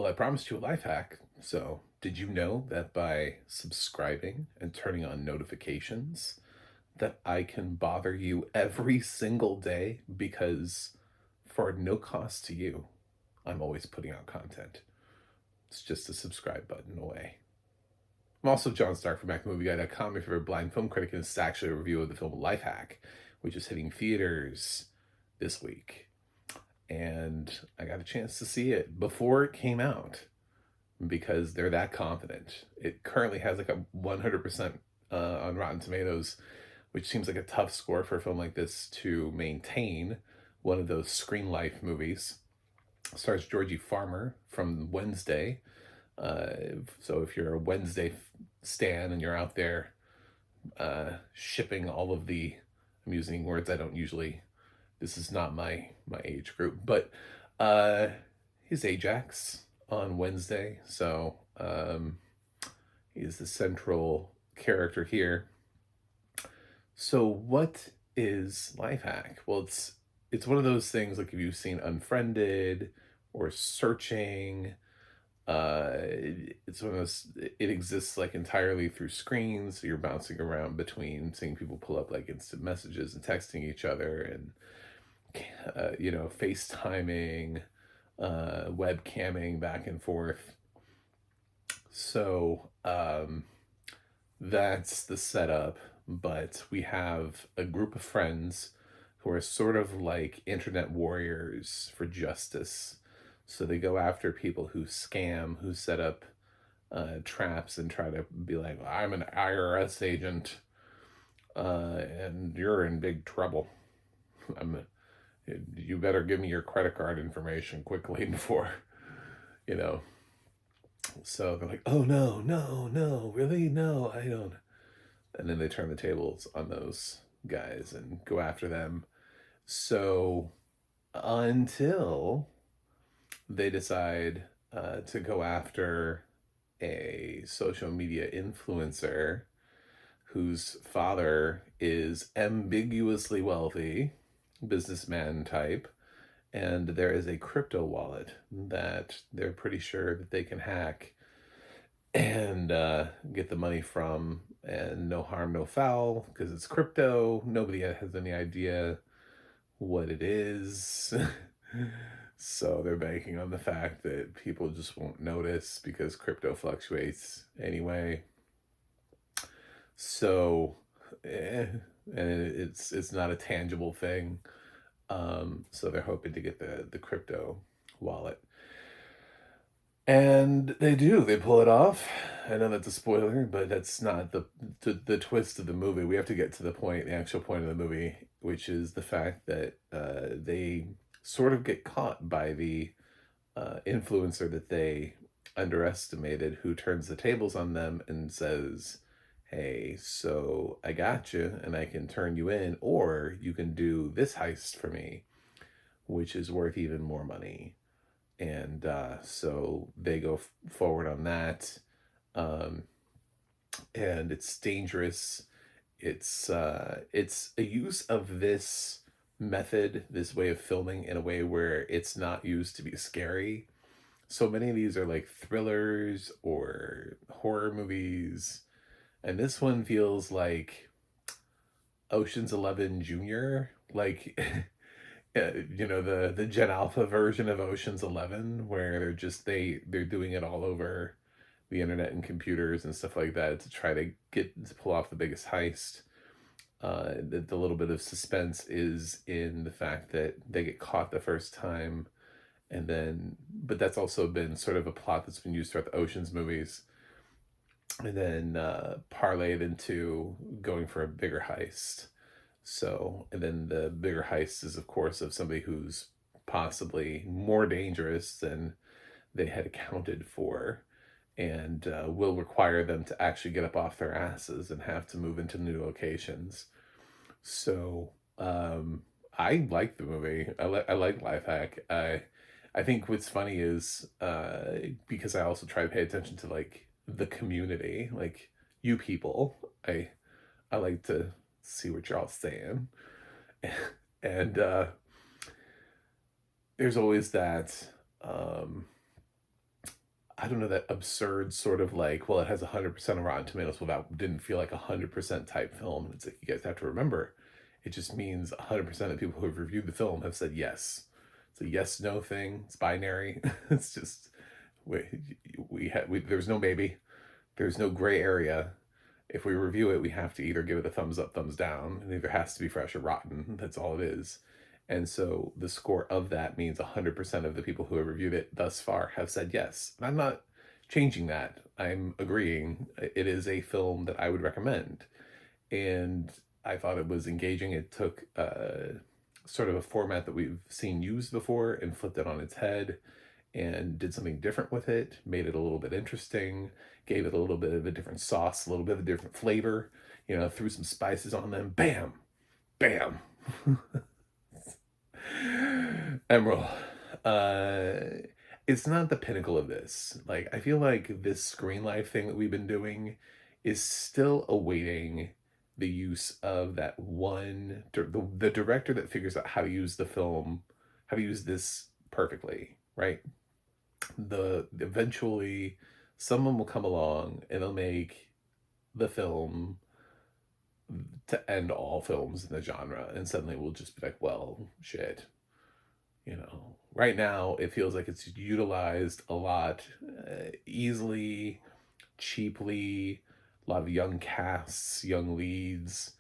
Well, I promised you a life hack. So, did you know that by subscribing and turning on notifications, that I can bother you every single day because for no cost to you, I'm always putting out content. It's just a subscribe button away. I'm also John Starck from MacMovieGuy.com, your favorite blind film critic, and it's actually a review of the film Life Hack, which is hitting theaters this week. And I got a chance to see it before it came out because they're that confident. It currently has like a 100% on Rotten Tomatoes, which seems like a tough score for a film like this to maintain. One of those Screen Life movies. Stars Georgie Farmer from Wednesday. So if you're a Wednesday stan and you're out there shipping all of the, I'm using words I don't usually, this is not my age group, but he's Ajax on Wednesday, so he's the central character here. So what is Life Hack? Well, it's one of those things like if you've seen Unfriended or Searching, it's one of those, it exists like entirely through screens, so you're bouncing around between seeing people pull up like instant messages and texting each other and FaceTiming, webcamming back and forth. So that's the setup, but we have a group of friends who are sort of like internet warriors for justice. So they go after people who scam, who set up traps and try to be like, I'm an IRS agent, and you're in big trouble. You better give me your credit card information quickly before, you know. So they're like, oh no, no, no, really? No, I don't. And then they turn the tables on those guys and go after them. So until they decide to go after a social media influencer whose father is ambiguously wealthy, businessman type, and there is a crypto wallet that they're pretty sure that they can hack and get the money from, and no harm, no foul, because it's crypto. Nobody has any idea what it is. So they're banking on the fact that people just won't notice because crypto fluctuates anyway. So, and it's not a tangible thing. So they're hoping to get the crypto wallet. And they do. They pull it off. I know that's a spoiler, but that's not the twist of the movie. We have to get to the point, the actual point of the movie, which is the fact that they sort of get caught by the influencer that they underestimated, who turns the tables on them and says, hey, so I got you and I can turn you in, or you can do this heist for me, which is worth even more money. And so they go forward on that. And it's dangerous. It's a use of this method, this way of filming, in a way where it's not used to be scary. So many of these are like thrillers or horror movies, and this one feels like Ocean's 11 Junior, like the Gen Alpha version of Ocean's 11, where they're doing it all over the internet and computers and stuff like that to try to pull off the biggest heist. The little bit of suspense is in the fact that they get caught the first time, but that's also been sort of a plot that's been used throughout the Ocean's movies, and then parlayed into going for a bigger heist. So, and then the bigger heist is, of course, of somebody who's possibly more dangerous than they had accounted for, and will require them to actually get up off their asses and have to move into new locations. So, I like the movie. I like Life Hack. I think what's funny is because I also try to pay attention to like the community, like you people. I like to see what you're all saying. And there's always that I don't know, that absurd sort of like, well, it has 100% of Rotten Tomatoes. Well, that didn't feel like 100% type film. And it's like, you guys have to remember, it just means 100% of people who have reviewed the film have said yes. It's a yes, no thing. It's binary. It's just, we, there's no maybe, there's no gray area. If we review it, we have to either give it a thumbs up, thumbs down, and either has to be fresh or rotten. That's all it is. And so the score of that means 100% of the people who have reviewed it thus far have said yes. And I'm not changing that. I'm agreeing. It is a film that I would recommend. And I thought it was engaging. It took sort of a format that we've seen used before and flipped it on its head and did something different with it, made it a little bit interesting, gave it a little bit of a different sauce, a little bit of a different flavor, you know, threw some spices on them. Bam! Bam! Emerald. It's not the pinnacle of this. Like, I feel like this screen life thing that we've been doing is still awaiting the use of that one, the director that figures out how to use the film, how to use this perfectly, right? Eventually someone will come along and they'll make the film to end all films in the genre, and suddenly we'll just be like, well, shit, you know. Right now it feels like it's utilized a lot, easily, cheaply, a lot of young casts, young leads,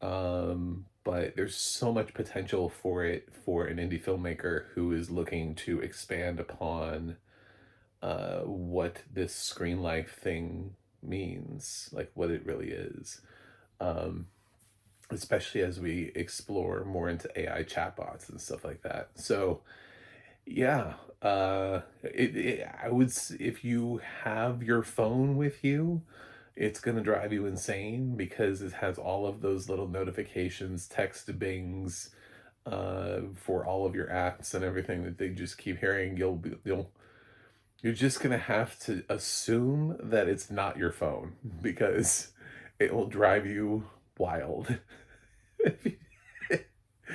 but there's so much potential for it for an indie filmmaker who is looking to expand upon what this screen life thing means, like what it really is. Especially as we explore more into AI chatbots and stuff like that. So yeah, I would, if you have your phone with you, it's gonna drive you insane because it has all of those little notifications, text bings, for all of your apps and everything that they just keep hearing. You're just gonna have to assume that it's not your phone because it will drive you wild. if you,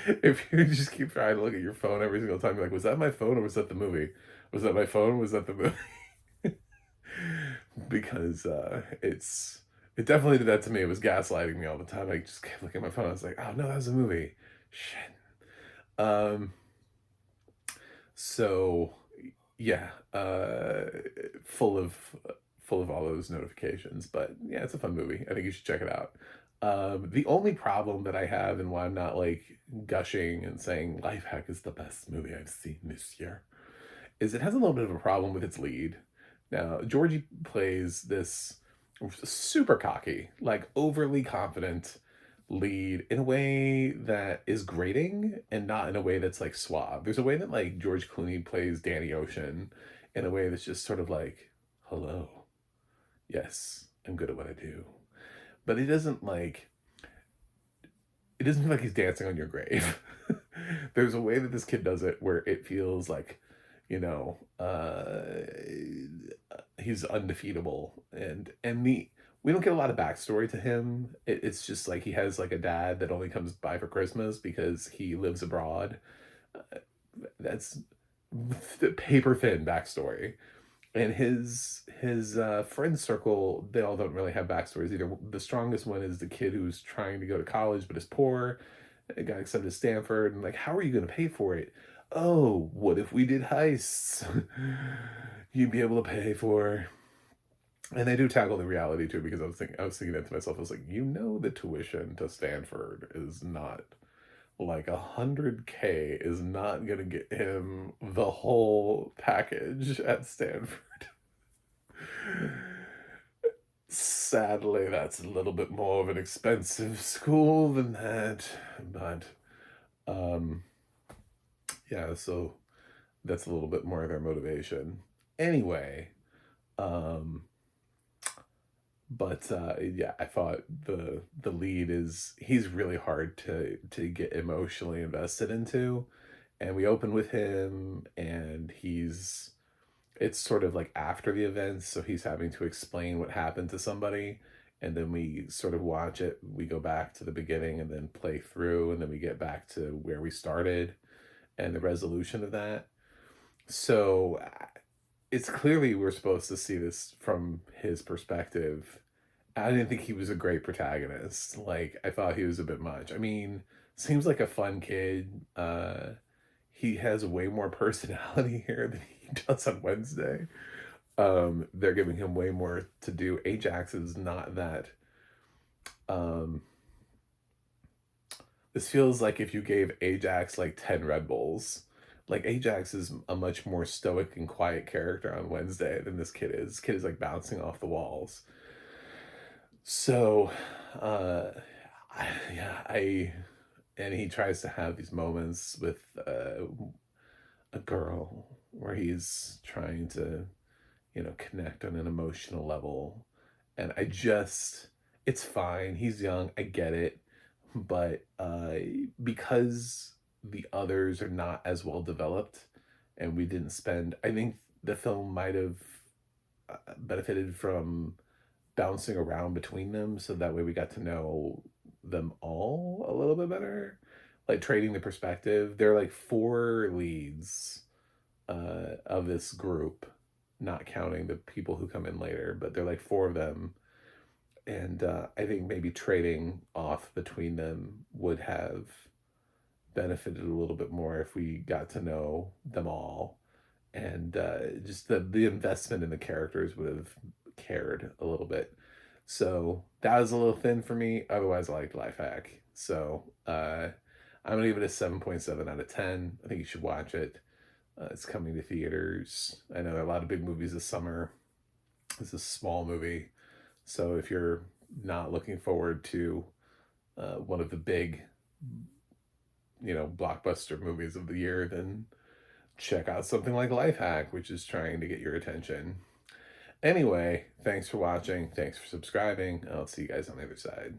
if you just keep trying to look at your phone every single time, you're like, was that my phone or was that the movie? Was that my phone? Was that the movie? Because it definitely did that to me. It was gaslighting me all the time. I just kept looking at my phone. I was like, oh no, that was a movie. Shit. Um, so yeah, full of all those notifications. But yeah, it's a fun movie. I think you should check it out. The only problem that I have and why I'm not like gushing and saying Lifehack is the best movie I've seen this year is it has a little bit of a problem with its lead. Now, Georgie plays this super cocky, like overly confident lead in a way that is grating and not in a way that's like suave. There's a way that like George Clooney plays Danny Ocean in a way that's just sort of like, hello, yes, I'm good at what I do. But it doesn't feel like he's dancing on your grave. There's a way that this kid does it where it feels like, you know, he's undefeatable, and we don't get a lot of backstory to him. It's just like he has like a dad that only comes by for Christmas because he lives abroad. That's the paper thin backstory. And his friend circle, they all don't really have backstories either. The strongest one is the kid who's trying to go to college but is poor, got accepted to Stanford, and like, how are you going to pay for it? Oh, what if we did heists? You'd be able to pay for. And they do tackle the reality too, because I was thinking that to myself. I was like, you know, the tuition to Stanford is not like 100K is not gonna get him the whole package at Stanford. Sadly, that's a little bit more of an expensive school than that, but um, yeah, so that's a little bit more of their motivation. Anyway, um, but yeah, I thought the lead he's really hard to get emotionally invested into, and we open with him, and it's sort of like after the events, so he's having to explain what happened to somebody, and then we sort of watch it. We go back to the beginning and then play through, and then we get back to where we started and the resolution of that. So it's clearly we're supposed to see this from his perspective. I didn't think he was a great protagonist. Like, I thought he was a bit much. I mean, seems like a fun kid. He has way more personality here than he does on Wednesday. They're giving him way more to do. Ajax is not that. Um, this feels like if you gave Ajax like 10 Red Bulls. Like, Ajax is a much more stoic and quiet character on Wednesday than this kid is. This kid is like bouncing off the walls. So, uh, I and he tries to have these moments with a girl where he's trying to, connect on an emotional level. And it's fine. He's young. I get it. But because the others are not as well developed and we didn't spend, I think the film might have benefited from bouncing around between them so that way we got to know them all a little bit better, like trading the perspective. There are like four leads of this group, not counting the people who come in later, but they're like four of them. And I think maybe trading off between them would have benefited a little bit more if we got to know them all. And just the investment in the characters would have cared a little bit. So that was a little thin for me. Otherwise, I liked Life Hack. So I'm gonna give it a 7.7 out of 10. I think you should watch it. It's coming to theaters. I know there are a lot of big movies this summer. It's a small movie, so if you're not looking forward to one of the big, blockbuster movies of the year, then check out something like Life Hack, which is trying to get your attention. Anyway, thanks for watching. Thanks for subscribing. I'll see you guys on the other side.